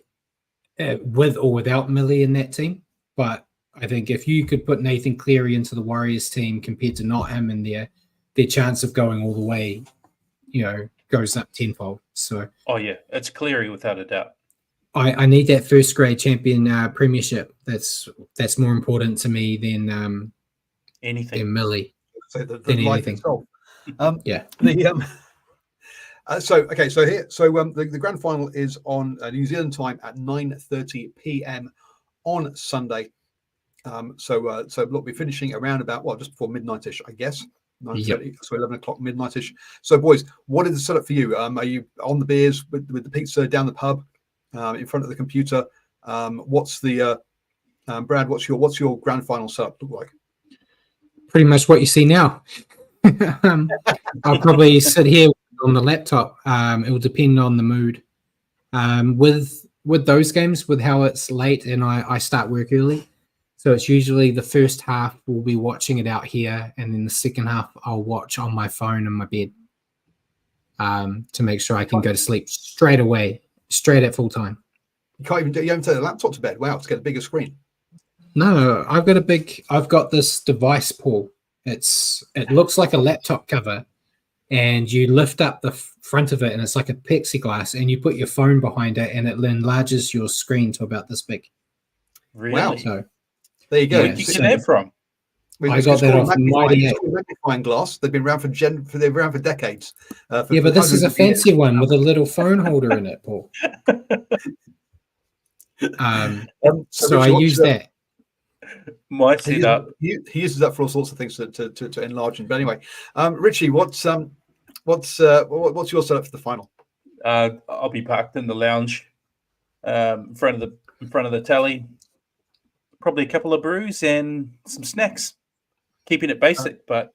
with or without Millie in that team, but I think if you could put Nathan Cleary into the Warriors team compared to not him in there, their chance of going all the way, goes up tenfold. So, it's Cleary without a doubt. I need that first grade champion premiership. That's more important to me than anything. Than Millie. So the life itself. So the grand final is on New Zealand time at 9:30 p.m. on Sunday. So we'll be finishing around about just before midnight-ish, I guess. 9:30, so 11 o'clock midnight-ish. So, boys, what is the setup for you? Are you on the beers with the pizza down the pub, in front of the computer? What's the Brad? What's your grand final setup look like? Pretty much what you see now. I'll probably sit here on the laptop. It will depend on the mood. With those games, with how it's late and I start work early. So it's usually the first half we'll be watching it out here, and then the second half I'll watch on my phone in my bed to make sure I can go to sleep straight away, straight at full time. You haven't taken the laptop to bed. Wow, to get a bigger screen. No, I've got this device, Paul. It looks like a laptop cover, and you lift up the front of it, and it's like a plexiglass, and you put your phone behind it, and it enlarges your screen to about this big. Really? Wow. So there you go. Where did you get that from? I got that off it's called a magnifying glass. They've been around for decades. But this is a fancy one with a little phone holder in it, Paul. So I use that. My setup. He uses that for all sorts of things to enlarge it. But anyway, Richie, what's your setup for the final? I'll be parked in the lounge, in front of the telly. Probably a couple of brews and some snacks. Keeping it basic, but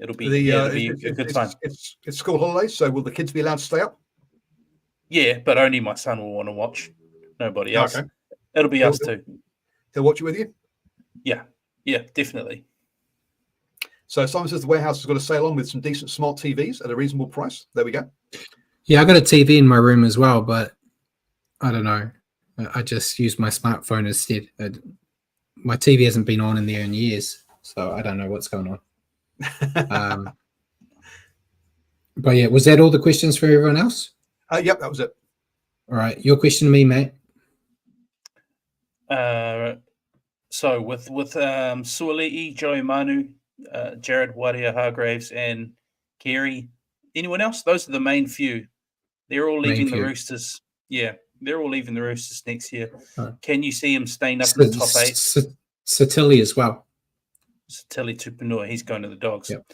it'll be a good time. It's school holidays, so will the kids be allowed to stay up? Yeah, but only my son will want to watch. Nobody else. Okay. It'll be us too. He'll watch it with you? Yeah, definitely. So Simon says the warehouse has got a sale on with some decent smart TVs at a reasonable price. There we go. Yeah, I got a TV in my room as well, but I don't know. I just use my smartphone instead. My TV hasn't been on in there in years, so I don't know what's going on. But yeah, was that all the questions for everyone else? Yep, that was it. All right, your question to me, mate. So with Suoli'i, Joey Manu, Jared Waria-Hargreaves, and Carey, anyone else? Those are the main few. They're all leaving the Roosters. Yeah, they're all leaving the Roosters next year. Can you see him staying up in the top 8? Satili as well. Satili Tupanua, he's going to the Dogs. Yep.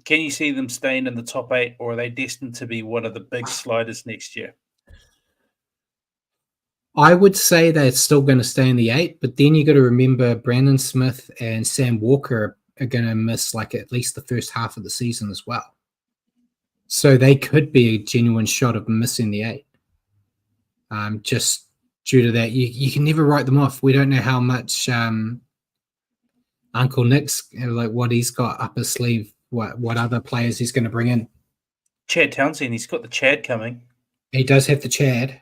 Can you see them staying in the top 8, or are they destined to be one of the big sliders next year? I would say they're still going to stay in the 8, but then you got to remember Brandon Smith and Sam Walker are going to miss like at least the first half of the season as well. So they could be a genuine shot of missing the 8. Just due to that, you can never write them off. We don't know how much Uncle Nick's, like what he's got up his sleeve, what other players he's going to bring in. Chad Townsend, he's got the Chad coming. He does have the Chad.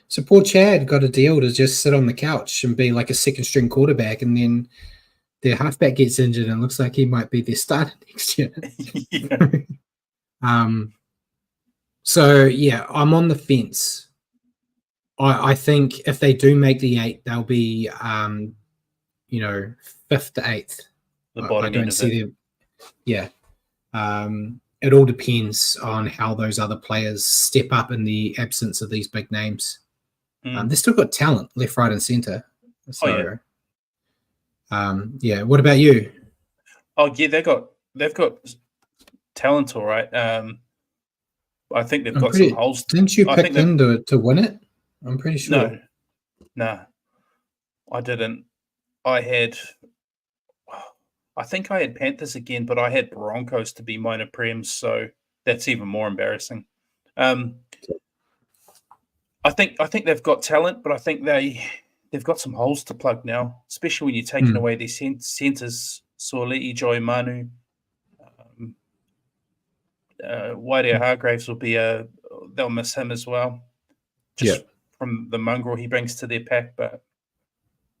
So poor Chad got a deal to just sit on the couch and be like a second string quarterback, and then their halfback gets injured and looks like he might be their starter next year. So yeah, I'm on the fence. I think if they do make the 8, they'll be 5th to 8th. I don't see them. Yeah. It all depends on how those other players step up in the absence of these big names. They've still got talent left, right, and center. So, what about you? Oh yeah, they've got talent, all right. I think they've got some holes. Didn't you pick them to win it? I'm pretty sure. No, I didn't. I think I had Panthers again, but I had Broncos to be minor prems, so that's even more embarrassing. I think they've got talent, but I think they've got some holes to plug now, especially when you're taking away their centers. Suoli'i, Joey Manu, Waria-Hargreaves will be they'll miss him as well, just from the mongrel he brings to their pack. But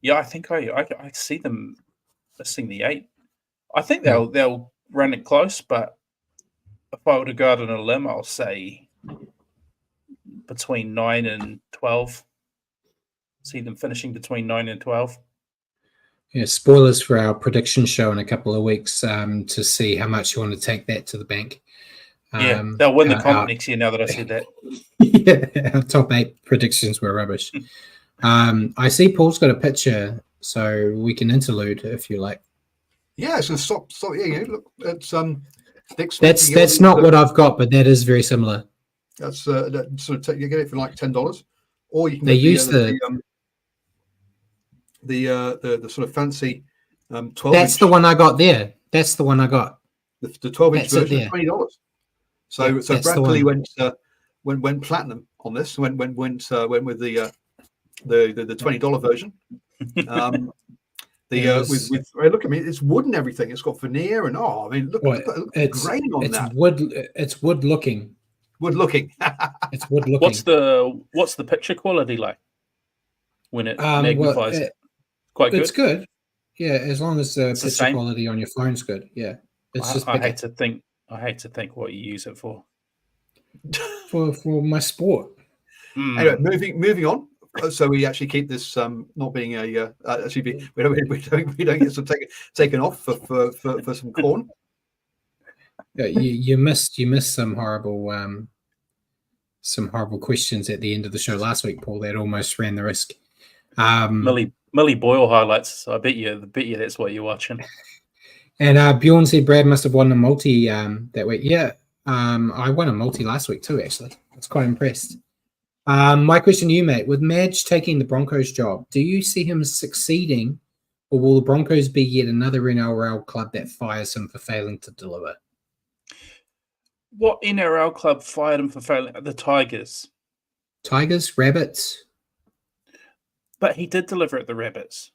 yeah, I think I see them missing the 8. I think they'll run it close, but if I were to go out on a limb, I'll say between 9 and 12. See them finishing between 9 and 12. Yeah, spoilers for our prediction show in a couple of weeks to see how much you want to take that to the bank. They'll win the comp next year now that I said that. Yeah, our top 8 predictions were rubbish. I see Paul's got a picture, so we can interlude if you like. Yeah, so stop. Yeah, look, it's that's not what I've got, but that is very similar. That's that sort of you get it for like $10, or you can use the sort of fancy 12. That's the one I got there. That's the one I got. The 12-inch version is $20. So Bradley went platinum on this. Went with the $20 version. Look, I mean, it's wood and everything. It's got veneer and look it's grain on that. It's wood looking. Wood looking. It's wood looking. What's the picture quality like when it magnifies? Quite good. It's good. Yeah, as long as the picture quality on your phone's good. Yeah, I hate to think what you use it for. For my sport. Anyway, moving on so we actually keep this not being a we don't get some taken off for some corn. Yeah, you missed some horrible questions at the end of the show last week, Paul. That almost ran the risk. Millie Boyle highlights. I bet you that's what you're watching. And Bjorn said Brad must have won a multi that week. Yeah, I won a multi last week too. Actually, I was quite impressed. My question to you, mate, with Madge taking the Broncos job, do you see him succeeding, or will the Broncos be yet another NRL club that fires him for failing to deliver? What NRL club fired him for failing? The Tigers. Tigers, Rabbits. But he did deliver at the Rabbits.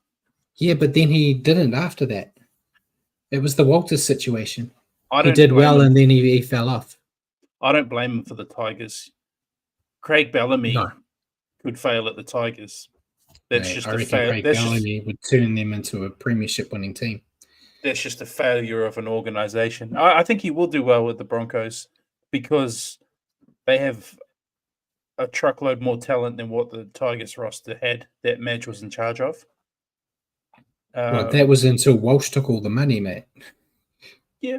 Yeah, but then he didn't after that. It was the Walters situation. He did well, and then he fell off. I don't blame him for the Tigers. Craig Bellamy could fail at the Tigers. That's just a failure. Craig Bellamy would turn them into a premiership-winning team. That's just a failure of an organization. I think he will do well with the Broncos because they have a truckload more talent than what the Tigers roster had that Madge was in charge of. Well, that was until Walsh took all the money, mate. Yeah,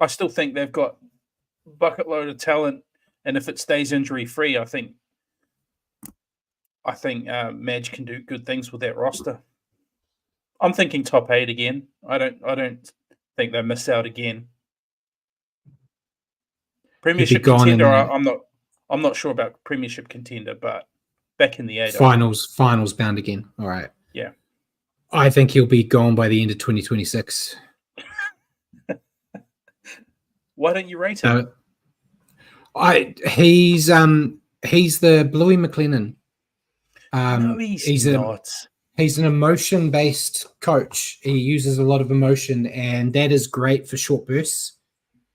I still think they've got a bucket load of talent, and if it stays injury-free, I think Madge can do good things with that roster. I'm thinking top 8 again. I don't think they miss out again. Premiership contender. I'm not sure about premiership contender, but back in the 8. Finals bound again. All right. Yeah. I think he'll be gone by the end of 2026. Why don't you rate him? He's the Bluey McLennan. No, he's not. He's an emotion-based coach. He uses a lot of emotion, and that is great for short bursts.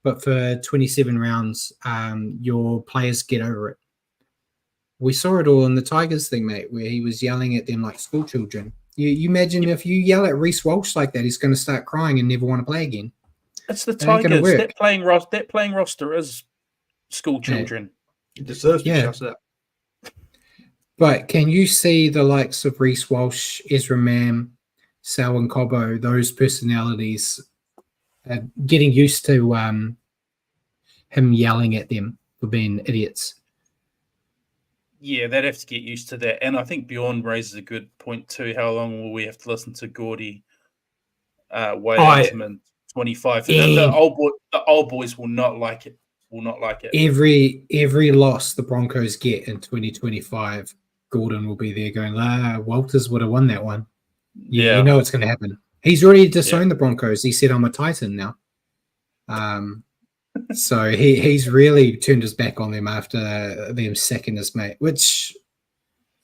But for 27 rounds, your players get over it. We saw it all in the Tigers thing, mate, where he was yelling at them like school children. You imagine if you yell at Reece Walsh like that, he's going to start crying and never want to play again. It's the Tigers. That playing roster is school children. It deserves to be shut up. But can you see the likes of Reece Walsh, Ezra Mam, Sal and Cobbo, those personalities getting used to him yelling at them for being idiots? Yeah, they'd have to get used to that. And I think Bjorn raises a good point too. How long will we have to listen to Gordy, Wayne, 25? The old boys will not like it. Every loss the Broncos get in 2025, Gordon will be there going, Walters would have won that one. Yeah, you know it's going to happen. He's already disowned the Broncos. He said, I'm a Titan now. So he's really turned his back on them after them sacking his mate, which,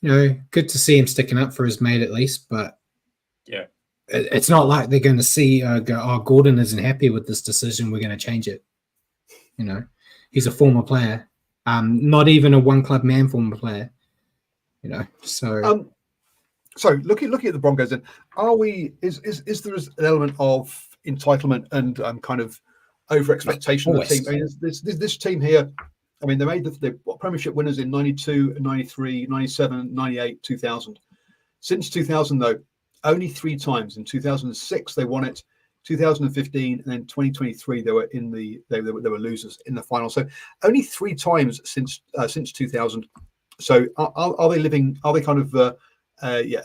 good to see him sticking up for his mate at least. But it's not like they're going to see Gordon isn't happy with this decision, we're going to change it. He's a former player, not even a one club man former player. So looking at the Broncos, then is there an element of entitlement and kind of over expectation of the team? I mean, this team here, I mean, they made the premiership winners in 92, 93, 97, 98, 2000. Since 2000, though, only 3 times. In 2006, they won it. 2015 and then 2023, they were losers in the final. So only 3 times since 2000. So are they living? Are they kind of a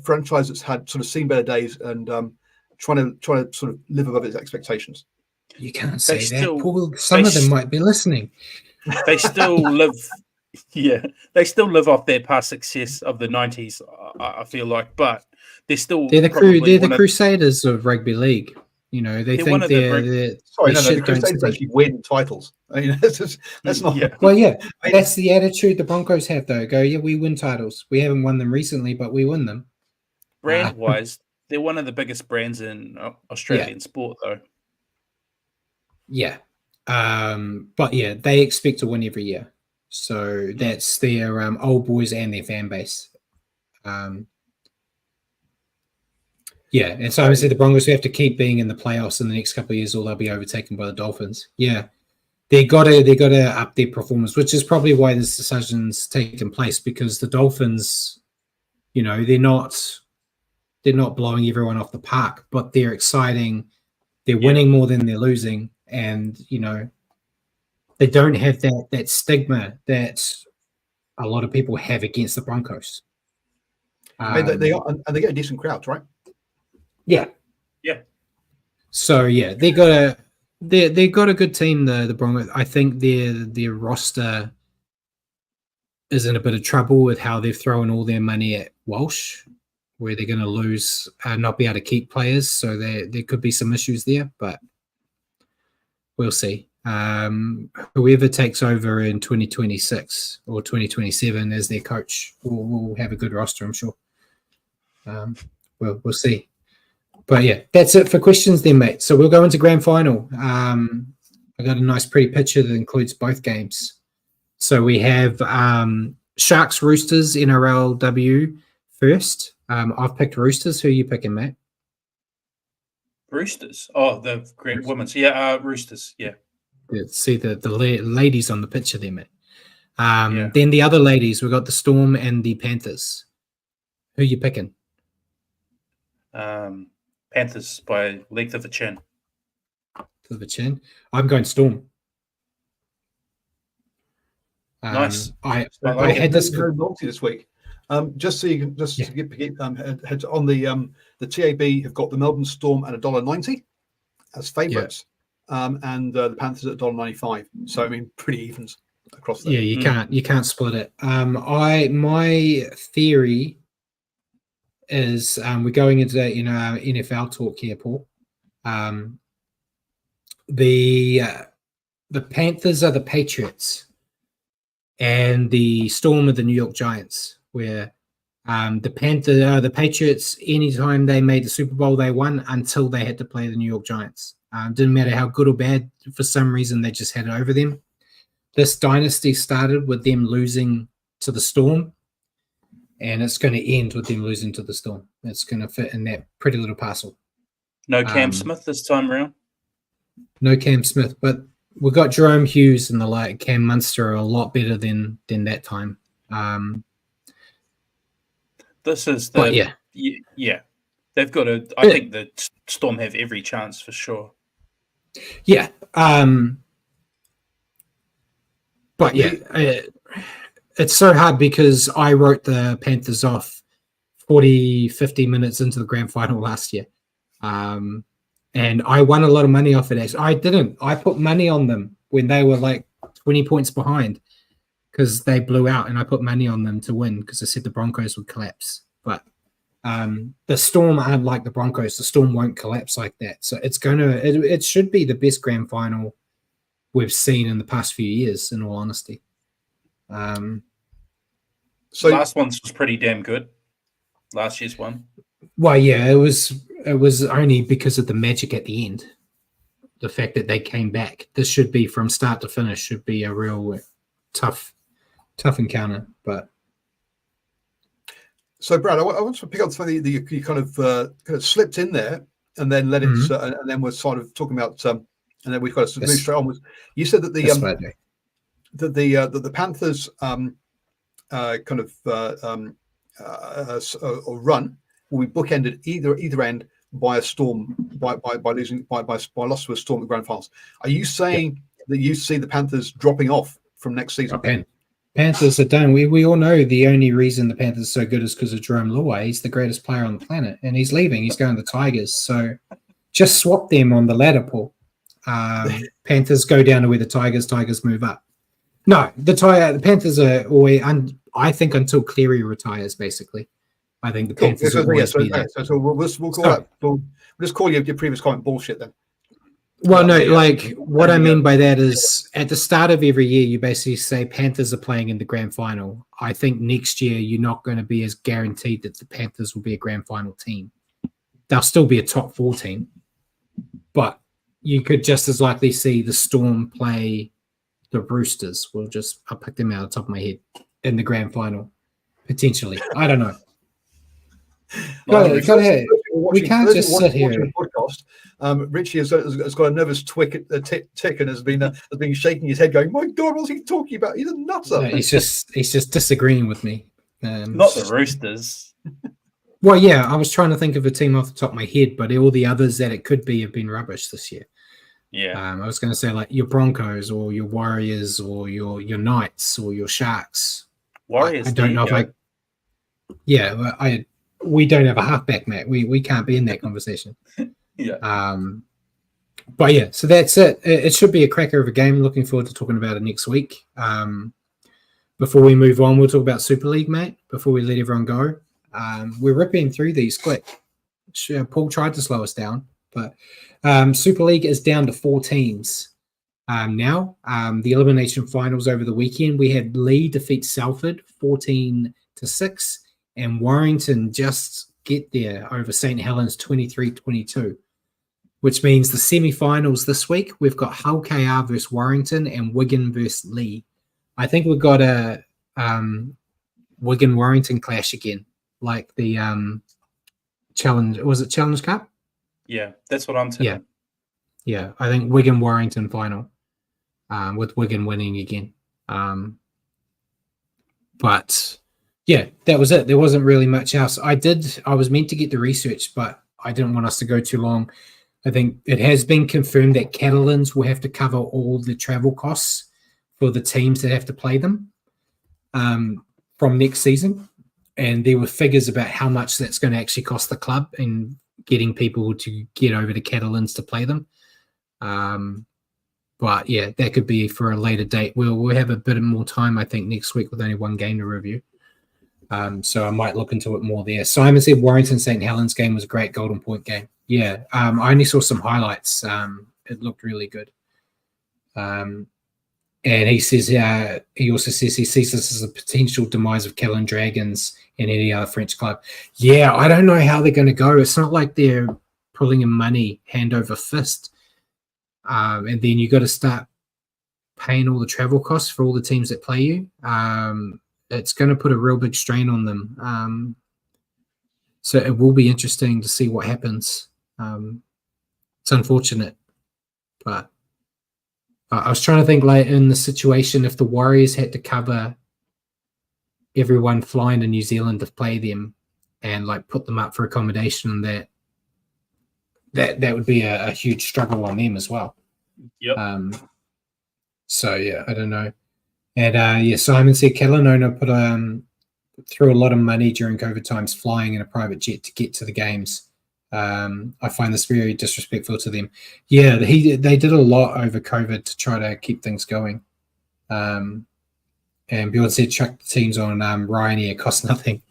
franchise that's had sort of seen better days and trying to sort of live above its expectations? You can't say that, Paul. Some of them might be listening. They still live. Yeah, they still live off their past success of the 90s. I feel like, but they're the Crusaders of rugby league. They think the Crusaders actually win titles. I mean, that's not. Yeah. Well, yeah, that's the attitude the Broncos have, though. We win titles. We haven't won them recently, but we win them. Brand-wise, they're one of the biggest brands in Australian sport, though. Yeah, but yeah, they expect to win every year. So that's their old boys and their fan base. And so obviously the Broncos have to keep being in the playoffs in the next couple of years, or they'll be overtaken by the Dolphins. Yeah, they gotta up their performance, which is probably why this decision's taken place, because the Dolphins, they're not blowing everyone off the park, but they're exciting. They're winning more than they're losing, and they don't have that stigma that a lot of people have against the Broncos. They get a decent crowd, right? Yeah. So they got a good team. The Broncos. I think their roster is in a bit of trouble with how they've thrown all their money at Walsh, where they're going to lose, not be able to keep players. So there could be some issues there, but we'll see. Whoever takes over in 2026 or 2027 as their coach will have a good roster, I'm sure. We'll see. But yeah, that's it for questions then, mate. So we'll go into grand final. I got a nice pretty picture that includes both games. So we have Sharks Roosters NRLW first. I've picked Roosters. Who are you picking, mate? Roosters. Oh, the great women's. Yeah, Roosters. Yeah. See the ladies on the picture there, mate. Then the other ladies, we've got the Storm and the Panthers. Who are you picking? Panthers by length of a chin. To the chin. I'm going Storm. Nice. I had this very naughty this week. Just so you can to get head on the TAB have got the Melbourne Storm at $1.90 as favourites, and the Panthers at $1.95. So I mean, pretty evens across there. Yeah, you can't split it. My theory is we're going into our NFL talk here, Paul. The Panthers are the Patriots, and the Storm are the New York Giants. Where the Patriots, anytime they made the Super Bowl, they won until they had to play the New York Giants. Didn't matter how good or bad. For some reason, they just had it over them. This dynasty started with them losing to the Storm, and it's going to end with them losing to the Storm. It's going to fit in that pretty little parcel. No Cam Smith this time around. No Cam Smith, but we've got Jerome Hughes and the like. Cam Munster are a lot better than that time. This is they've got a. I think the Storm have every chance for sure. Yeah. But yeah, it's so hard because I wrote the Panthers off 50 minutes into the grand final last year. And I won a lot of money off it. Actually, I didn't. I put money on them when they were like 20 points behind because they blew out, and I put money on them to win because I said the Broncos would collapse. But the Storm aren't like the Broncos. The Storm won't collapse like that. So it should be the best grand final we've seen in the past few years, in all honesty. So last one was pretty damn good. Last year's one. Well, yeah, it was only because of the magic at the end. The fact that they came back. This should be from start to finish. Should be a real tough encounter. But so, Brad, I want to pick up something that you kind of slipped in there, and then let it, and then we're sort of talking about, and then we've got to move straight on. You said that the Panthers run will be bookended either end by a Storm by losing by loss to a Storm at the grand finals. Are you saying that you see the Panthers dropping off from next season? Panthers are done. We all know the only reason the Panthers are so good is because of Jerome Luai. He's the greatest player on the planet, and he's leaving. He's going to the Tigers. So just swap them on the ladder, Paul. Panthers go down to where the Tigers move up. No, the Panthers are always, I think, until Cleary retires, basically. I think the Panthers will always be there. So we'll call that. We'll just call your previous comment bullshit then. Well, no, what I mean by that is at the start of every year, you basically say Panthers are playing in the grand final. I think next year you're not going to be as guaranteed that the Panthers will be a grand final team. They'll still be a top 4 team, but you could just as likely see the Storm play the Roosters. I'll pick them out of the top of my head in the grand final, potentially. I don't know. We can't just sit here. cost. Richie has got a nervous tick and has been shaking his head, going, "My God, what's he talking about? He's a nutter." No, he's just disagreeing with me. Not the Roosters. Well, yeah, I was trying to think of a team off the top of my head, but all the others that it could be have been rubbish this year. Yeah. I was going to say like your Broncos or your Warriors or your Knights or your Sharks. Warriors. I don't know if we don't have a halfback, Matt. We can't be in that conversation. Yeah. But yeah, so that's it. It should be a cracker of a game. Looking forward to talking about it next week. Before we move on, we'll talk about Super League, mate. Before we let everyone go, we're ripping through these quick. Paul tried to slow us down, but Super League is down to 4 teams now. The elimination finals over the weekend, we had Lee defeat Salford 14-6, and Warrington just get there over St. Helens 23-22, which means the semi-finals this week, we've got Hull KR versus Warrington and Wigan versus Lee. I think we've got a Wigan-Warrington clash again, like the Challenge. Was it Challenge Cup? Yeah, that's what I'm saying. Yeah. I think Wigan-Warrington final, with Wigan winning again. But yeah, that was it. There wasn't really much else. I was meant to get the research, but I didn't want us to go too long. I think it has been confirmed that Catalans will have to cover all the travel costs for the teams that have to play them from next season. And there were figures about how much that's going to actually cost the club in getting people to get over to Catalans to play them. But yeah, that could be for a later date. We'll have a bit more time, I think, next week with only one game to review. So I might look into it more there. Simon said Warrington St. Helens game was a great Golden Point game. Yeah, I only saw some highlights. It looked really good. And he says, he also says he sees this as a potential demise of Catalan Dragons and any other French club. Yeah, I don't know how they're going to go. It's not like they're pulling in money hand over fist. And then you got to start paying all the travel costs for all the teams that play you. It's going to put a real big strain on them. So it will be interesting to see what happens. It's unfortunate, but I was trying to think, like, in the situation, if the Warriors had to cover everyone flying to New Zealand to play them and like put them up for accommodation, that would be a huge struggle on them as well. Yep. So yeah, I don't know. And Simon said Catalan owner put threw a lot of money during COVID times flying in a private jet to get to the games. I find this very disrespectful to them. Yeah, they did a lot over COVID to try to keep things going. And Bjorn said chuck the teams on Ryanair, cost nothing.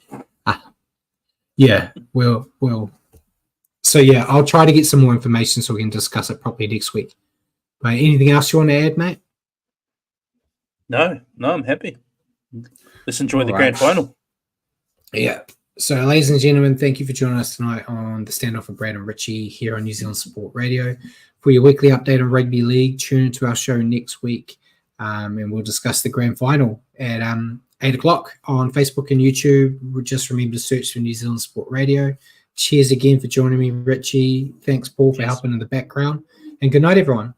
Yeah, well. So yeah, I'll try to get some more information so we can discuss it properly next week. But anything else you want to add, mate? No, I'm happy. Let's enjoy the grand final. Yeah. So, ladies and gentlemen, thank you for joining us tonight on the Standoff with Brad and Richie here on New Zealand Sport Radio. For your weekly update on Rugby League, tune into our show next week, and we'll discuss the grand final at 8 o'clock on Facebook and YouTube. Just remember to search for New Zealand Sport Radio. Cheers again for joining me, Richie. Thanks, Paul, for helping in the background. And good night, everyone.